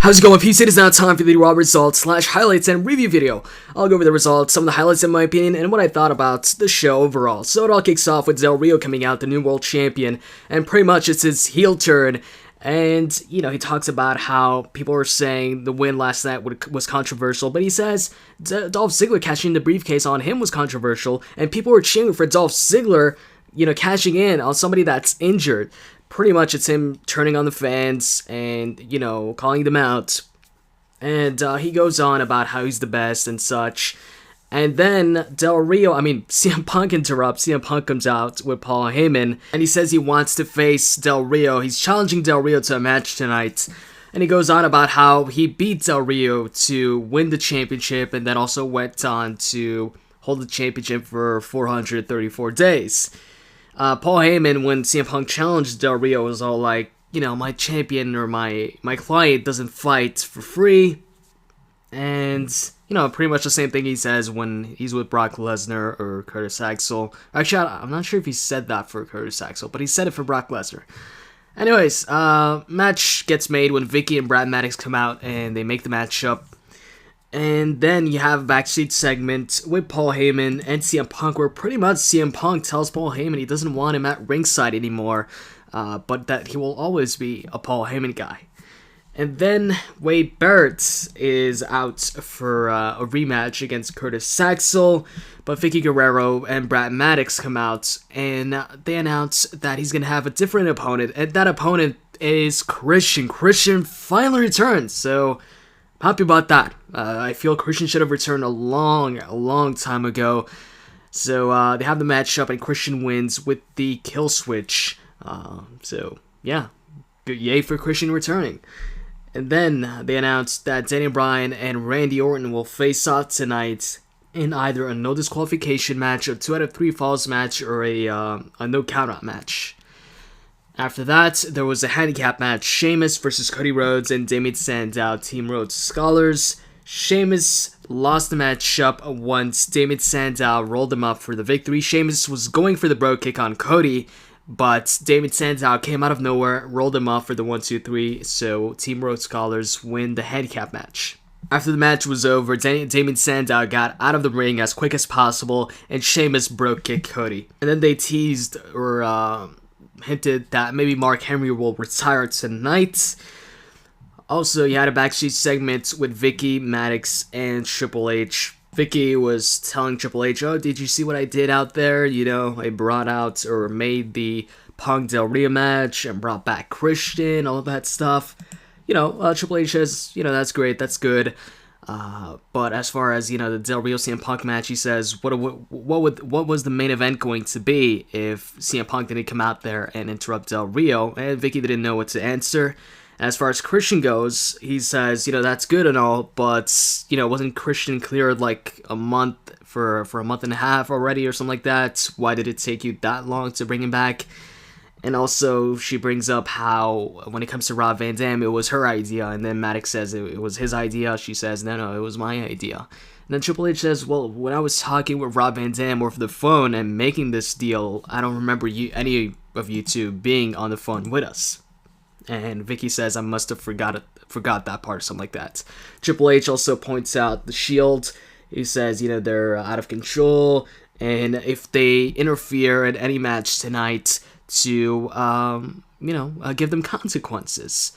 How's it going, peeps? It is now time for the RAW results / highlights and review video. I'll go over the results, some of the highlights in my opinion, and what I thought about the show overall. So it all kicks off with Del Rio coming out, the new world champion, and pretty much it's his heel turn. And, you know, he talks about how people were saying the win last night was controversial, but he says Dolph Ziggler cashing the briefcase on him was controversial, and people were cheering for Dolph Ziggler, you know, cashing in on somebody that's injured. Pretty much it's him turning on the fans and, you know, calling them out. And he goes on about how he's the best and such. And then CM Punk interrupts. CM Punk comes out with Paul Heyman. And he says he wants to face Del Rio. He's challenging Del Rio to a match tonight. And he goes on about how he beat Del Rio to win the championship. And then also went on to hold the championship for 434 days. Paul Heyman, when CM Punk challenged Del Rio, was all like, you know, my champion or my client doesn't fight for free. And, you know, pretty much the same thing he says when he's with Brock Lesnar or Curtis Axel. Actually, I'm not sure if he said that for Curtis Axel, but he said it for Brock Lesnar. Anyways, match gets made when Vicky and Brad Maddox come out and they make the match up. And then you have a backstage segment with Paul Heyman and CM Punk, where pretty much CM Punk tells Paul Heyman he doesn't want him at ringside anymore, but that he will always be a Paul Heyman guy. And then Wade Barrett is out for a rematch against Curtis Axel, but Vicky Guerrero and Brad Maddox come out and they announce that he's going to have a different opponent, and that opponent is Christian. Christian finally returns, so happy about that. I feel Christian should have returned a long time ago. So they have the match up and Christian wins with the kill switch. So yeah, good, yay for Christian returning. And then they announced that Daniel Bryan and Randy Orton will face off tonight in either a no disqualification match, a 2 out of 3 falls match, or a no countout match. After that, there was a handicap match, Sheamus versus Cody Rhodes and Damien Sandow, Team Rhodes Scholars. Sheamus lost the match up once Damien Sandow rolled him up for the victory. Sheamus was going for the brogue kick on Cody, but Damien Sandow came out of nowhere, rolled him up for the 1-2-3, so Team Rhodes Scholars win the handicap match. After the match was over, Damien Sandow got out of the ring as quick as possible, and Sheamus brogue kicked Cody. And then they teased or hinted that maybe Mark Henry will retire tonight. Also, you had a backstage segment with Vicky, Maddox, and Triple H. Vicky was telling Triple H, oh, did you see what I did out there? You know, I brought out or made the Punk Del Rio match and brought back Christian, all of that stuff. You know, Triple H says, you know, that's great, that's good. But as far as, you know, the Del Rio CM Punk match, he says, what was the main event going to be if CM Punk didn't come out there and interrupt Del Rio? And Vicky didn't know what to answer. As far as Christian goes, he says, you know, that's good and all, but, you know, wasn't Christian cleared like a month for a month and a half already or something like that? Why did it take you that long to bring him back? And also, she brings up how, when it comes to Rob Van Dam, it was her idea, and then Maddox says it was his idea. She says, no, it was my idea. And then Triple H says, well, when I was talking with Rob Van Dam over the phone and making this deal, I don't remember any of you two being on the phone with us. And Vicky says, I must have forgot that part, or something like that. Triple H also points out the Shield. He says, you know, they're out of control, and if they interfere in any match tonight, to, give them consequences.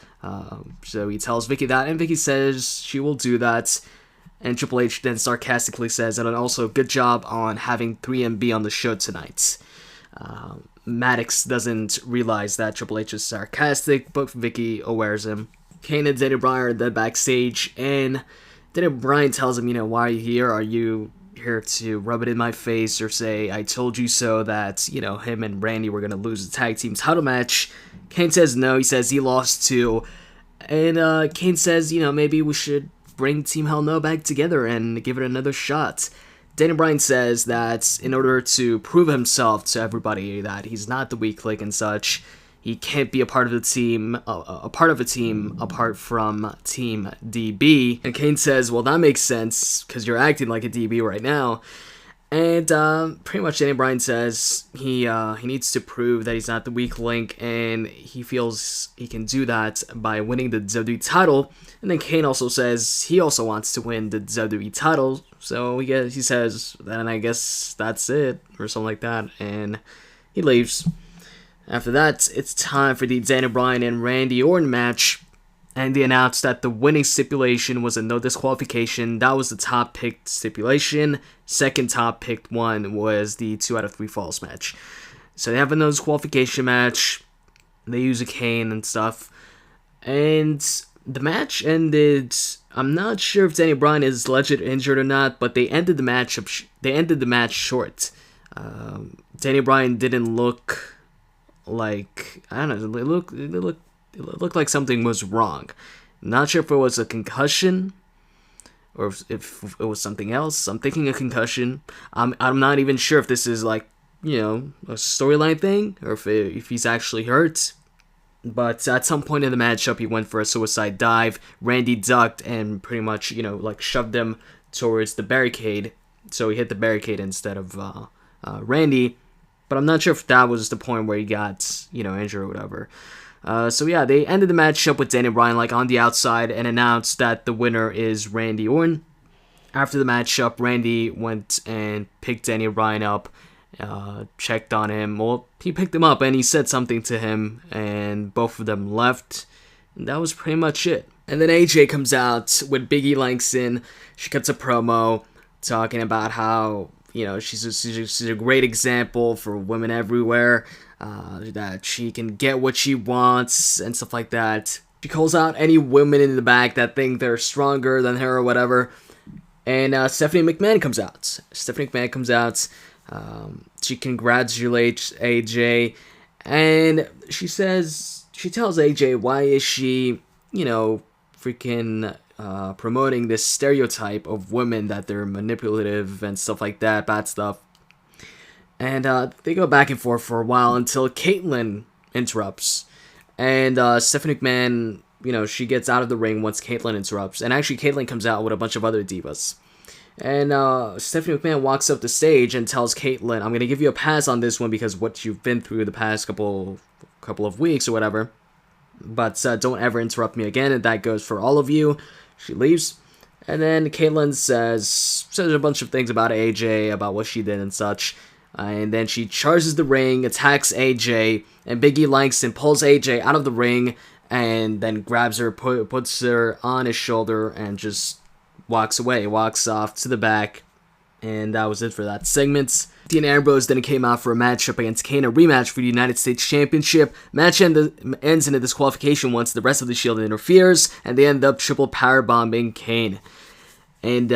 So he tells Vicky that, and Vicky says she will do that. And Triple H then sarcastically says, and also, good job on having 3MB on the show tonight. Maddox doesn't realize that Triple H is sarcastic, but Vicky awares him. Kane and Daniel Bryan are then backstage, and Daniel Bryan tells him, you know, why are you here? Are you here to rub it in my face or say, I told you so, that, you know, him and Randy were going to lose the tag team title match? Kane says no. He says he lost too. And Kane says, you know, maybe we should bring Team Hell No back together and give it another shot. Daniel Bryan says that in order to prove himself to everybody that he's not the weak link and such, he can't be a part of the team, apart from Team DB. And Kane says, well, that makes sense, because you're acting like a DB right now. And pretty much Daniel Bryan says he needs to prove that he's not the weak link, and he feels he can do that by winning the WWE title. And then Kane also says he also wants to win the WWE title, so he says, then I guess that's it, or something like that, and he leaves. After that, it's time for the Daniel Bryan and Randy Orton match. And they announced that the winning stipulation was a no disqualification. That was the top picked stipulation. Second top picked one was the 2 out of 3 falls match. So they have a no disqualification match. They use a cane and stuff. And the match ended. I'm not sure if Daniel Bryan is legit injured or not, but they ended the match. They ended the match short. Daniel Bryan didn't look like, I don't know. It looked like something was wrong. Not sure if it was a concussion or if it was something else. I'm thinking a concussion. I'm not even sure if this is like, a storyline thing or if he's actually hurt. But at some point in the matchup, he went for a suicide dive. Randy ducked and pretty much, shoved him towards the barricade. So he hit the barricade instead of Randy. But I'm not sure if that was the point where he got, injured or whatever. So yeah, they ended the matchup with Daniel Bryan on the outside and announced that the winner is Randy Orton. After the matchup, Randy went and picked Daniel Bryan up, checked on him. Well, he picked him up and he said something to him, and both of them left. And that was pretty much it. And then AJ comes out with Big E Langston. She cuts a promo talking about how, she's a great example for women everywhere. That she can get what she wants and stuff like that. She calls out any women in the back that think they're stronger than her or whatever. And Stephanie McMahon comes out. She congratulates AJ, and she tells AJ why is she, freaking promoting this stereotype of women that they're manipulative and stuff like that, bad stuff. And they go back and forth for a while until Kaitlyn interrupts. And Stephanie McMahon, she gets out of the ring once Kaitlyn interrupts. And actually, Kaitlyn comes out with a bunch of other divas. And Stephanie McMahon walks up the stage and tells Kaitlyn, I'm going to give you a pass on this one because what you've been through the past couple of weeks or whatever. But don't ever interrupt me again. And that goes for all of you. She leaves. And then Kaitlyn says a bunch of things about AJ, about what she did and such. And then she charges the ring, attacks AJ, and Big E Langston pulls AJ out of the ring, and then grabs her, puts her on his shoulder, and just walks away, walks off to the back. And that was it for that segment. Dean Ambrose then came out for a matchup against Kane, a rematch for the United States Championship. Match ends in a disqualification once the rest of the Shield interferes, and they end up triple powerbombing Kane. And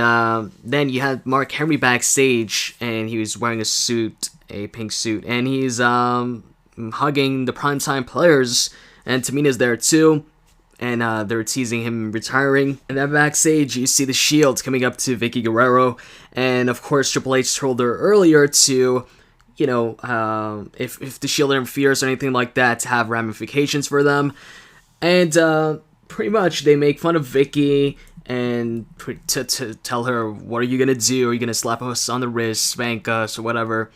then you had Mark Henry backstage, and he was wearing a pink suit, and he's hugging the primetime players, and Tamina's there too, and they're teasing him retiring. And then backstage, you see the Shield coming up to Vicky Guerrero, and of course Triple H told her earlier to, if the Shield interferes or anything like that, to have ramifications for them. And pretty much they make fun of Vicky, and to tell her, what are you going to do? Are you going to slap us on the wrist, spank us, or whatever?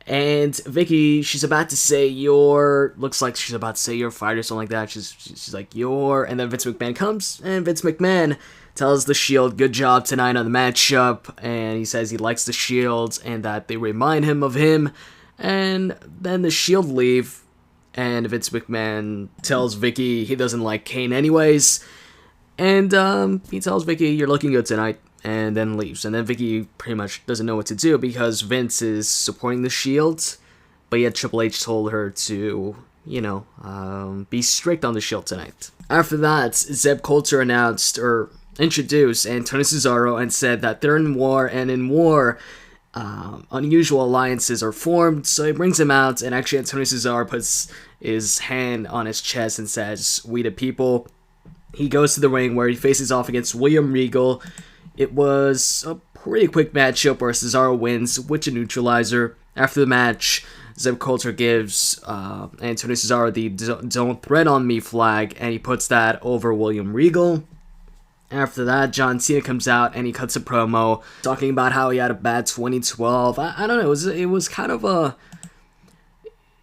And Vicky, she's about to say looks like she's about to say you're fired or something like that. She's like, and then Vince McMahon comes, and Vince McMahon tells the Shield, good job tonight on the matchup, and he says he likes the Shield, and that they remind him of him, and then the Shield leave, and Vince McMahon tells Vicky he doesn't like Kane anyways. And he tells Vicky, you're looking good tonight, and then leaves. And then Vicky pretty much doesn't know what to do because Vince is supporting the Shield, but yet Triple H told her to, be strict on the Shield tonight. After that, Zeb Colter introduced Antonio Cesaro and said that they're in war, and in war, unusual alliances are formed. So he brings him out, and actually Antonio Cesaro puts his hand on his chest and says, we the people. He goes to the ring where he faces off against William Regal. It was a pretty quick matchup where Cesaro wins with a neutralizer. After the match, Zeb Colter gives Antonio Cesaro the don't threat on me flag, and he puts that over William Regal. After that, John Cena comes out and he cuts a promo talking about how he had a bad 2012. I don't know, it was kind of a...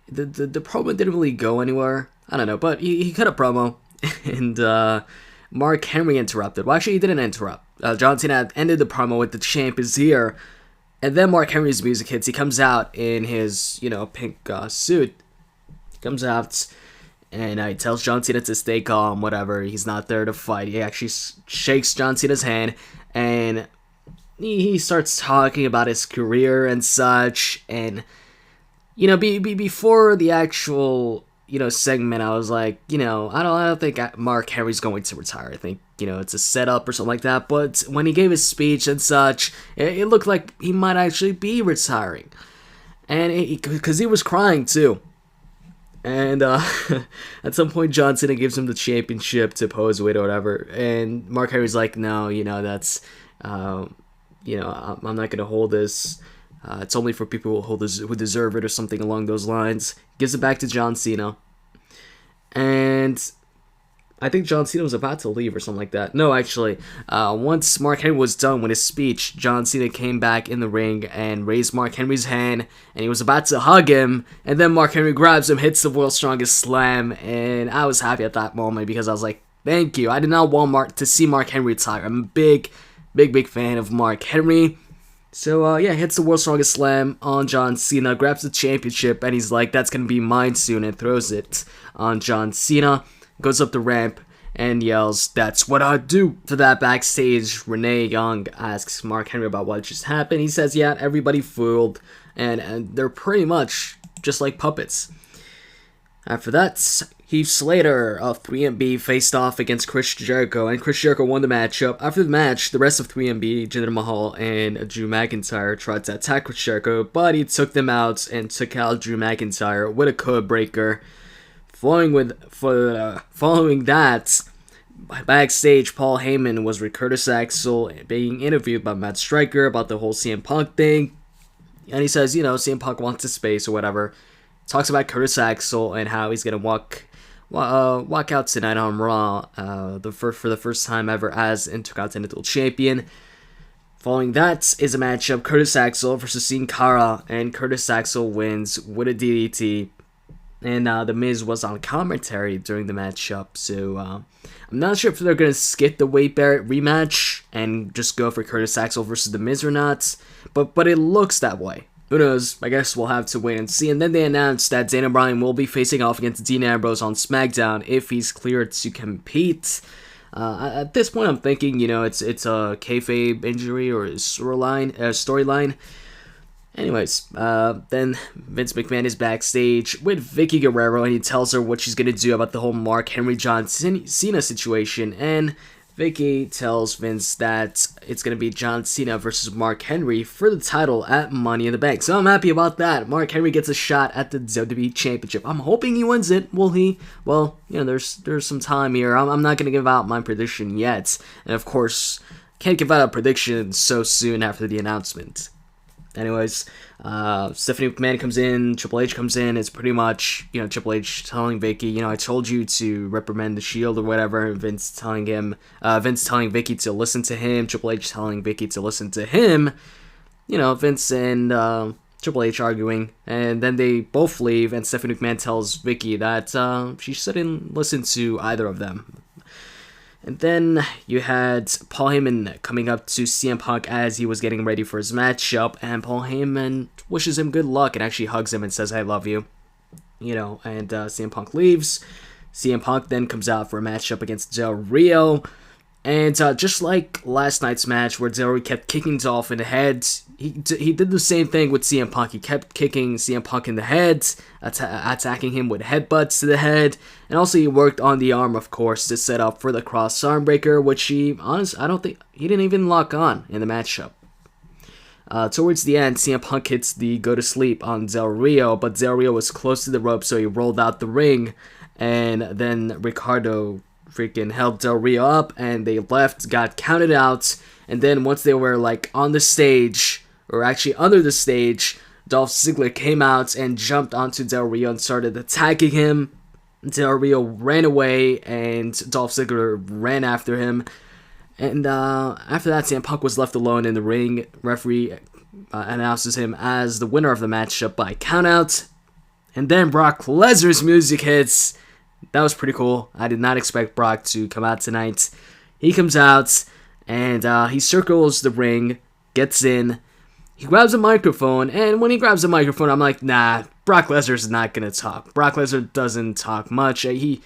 The promo didn't really go anywhere. I don't know, but he cut a promo, and Mark Henry interrupted. Well, actually, he didn't interrupt. John Cena ended the promo with "The champ is here," and then Mark Henry's music hits. He comes out in his, pink suit. He comes out, and he tells John Cena to stay calm, whatever. He's not there to fight. He actually shakes John Cena's hand, and he starts talking about his career and such, and... before the actual, segment, I was like, I don't think Mark Henry's going to retire. I think, it's a setup or something like that. But when he gave his speech and such, it looked like he might actually be retiring. And because he was crying too. And at some point, John Cena gives him the championship to pose with or whatever. And Mark Henry's like, no, that's, I'm not going to hold this. It's only for people who deserve it or something along those lines. Gives it back to John Cena. And I think John Cena was about to leave or something like that. No, actually, once Mark Henry was done with his speech, John Cena came back in the ring and raised Mark Henry's hand, and he was about to hug him, and then Mark Henry grabs him, hits the World's Strongest Slam, and I was happy at that moment because I was like, thank you. I did not want to see Mark Henry retire. I'm a big fan of Mark Henry. So, hits the World's Strongest Slam on John Cena, grabs the championship, and he's like, that's going to be mine soon, and throws it on John Cena, goes up the ramp, and yells, that's what I do. For that, backstage, Renee Young asks Mark Henry about what just happened. He says, yeah, everybody fooled, and they're pretty much just like puppets. After that, Heath Slater of 3MB faced off against Chris Jericho, and Chris Jericho won the matchup. After the match, the rest of 3MB, Jinder Mahal and Drew McIntyre, tried to attack Chris Jericho, but he took them out and took out Drew McIntyre with a code breaker. Following that, backstage, Paul Heyman was with Curtis Axel being interviewed by Matt Striker about the whole CM Punk thing, and he says, CM Punk wants his space or whatever. Talks about Curtis Axel and how he's gonna walk out tonight on Raw, for the first time ever as Intercontinental Champion. Following that is a matchup, Curtis Axel versus Sin Cara, and Curtis Axel wins with a DDT. And The Miz was on commentary during the matchup, so I'm not sure if they're gonna skip the Wade Barrett rematch and just go for Curtis Axel versus The Miz or not, but it looks that way. Who knows? I guess we'll have to wait and see. And then they announced that Daniel Bryan will be facing off against Dean Ambrose on SmackDown if he's cleared to compete. At this point, I'm thinking, it's a kayfabe injury or a storyline. Anyways, then Vince McMahon is backstage with Vicky Guerrero, and he tells her what she's gonna do about the whole Mark Henry John Cena situation. And Vicky tells Vince that it's going to be John Cena versus Mark Henry for the title at Money in the Bank. So I'm happy about that. Mark Henry gets a shot at the WWE Championship. I'm hoping he wins it. Will he? Well, there's some time here. I'm not going to give out my prediction yet. And of course, can't give out a prediction so soon after the announcement. Anyways, Stephanie McMahon comes in, Triple H comes in. It's pretty much, Triple H telling Vicky, I told you to reprimand the Shield or whatever. And Vince telling Vicky to listen to him. Triple H telling Vicky to listen to him. Vince and Triple H arguing, and then they both leave. And Stephanie McMahon tells Vicky that she shouldn't listen to either of them. And then you had Paul Heyman coming up to CM Punk as he was getting ready for his matchup, and Paul Heyman wishes him good luck and actually hugs him and says, I love you. And CM Punk leaves. CM Punk then comes out for a matchup against Del Rio. And just like last night's match where Del Rio kept kicking Dolph in the head, he did the same thing with CM Punk. He kept kicking CM Punk in the head, attacking him with headbutts to the head, and also he worked on the arm, of course, to set up for the cross arm breaker, which I don't think he didn't even lock on in the matchup. Towards the end, CM Punk hits the go to sleep on Del Rio, but Del Rio was close to the rope, so he rolled out the ring, and then Ricardo freaking held Del Rio up, and they left, got counted out, and then once they were on the stage, or actually under the stage, Dolph Ziggler came out and jumped onto Del Rio and started attacking him. Del Rio ran away, and Dolph Ziggler ran after him, And after that, CM Punk was left alone in the ring. Referee announces him as the winner of the matchup by countout. And then Brock Lesnar's music hits. That was pretty cool. I did not expect Brock to come out tonight. He comes out, and he circles the ring, gets in. He grabs a microphone, and when he grabs a microphone, I'm like, nah, Brock Lesnar's not going to talk. Brock Lesnar doesn't talk much. Right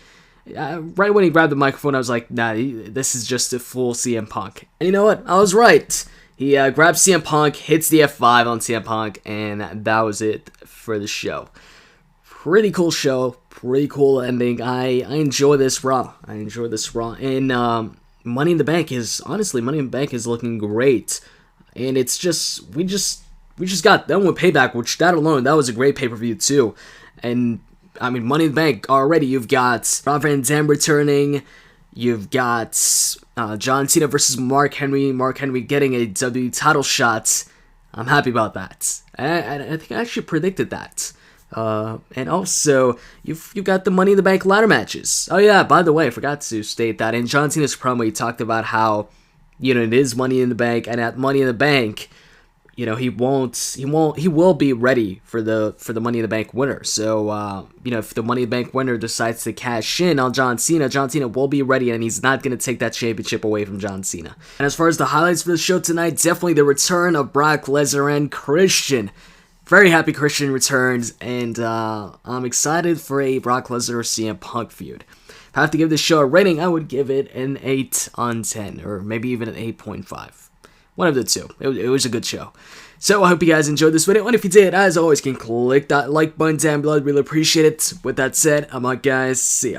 when he grabbed the microphone, I was like, nah, this is just a full CM Punk. And you know what? I was right. He grabs CM Punk, hits the F5 on CM Punk, and that was it for the show. Pretty cool show. Pretty cool ending. I enjoy this Raw. And Money in the Bank is looking great. And it's just, we just got done with Payback, which that was a great pay-per-view too. And I mean, Money in the Bank already, you've got Rob Van Dam returning, you've got John Cena versus Mark Henry getting a WWE title shot. I'm happy about that. I think I actually predicted that. And also, you've got the Money in the Bank ladder matches. Oh yeah, by the way, I forgot to state that in John Cena's promo, he talked about how, it is Money in the Bank, and at Money in the Bank, he will be ready for the Money in the Bank winner. So, if the Money in the Bank winner decides to cash in on John Cena will be ready, and he's not going to take that championship away from John Cena. And as far as the highlights for the show tonight, definitely the return of Brock Lesnar and Christian. Very happy Christian returns, and I'm excited for a Brock Lesnar CM Punk feud. If I have to give this show a rating, I would give it an 8 on 10, or maybe even an 8.5. One of the two. It was a good show. So I hope you guys enjoyed this video, and if you did, as always, you can click that like button down below. I'd really appreciate it. With that said, I'm out, guys. See ya.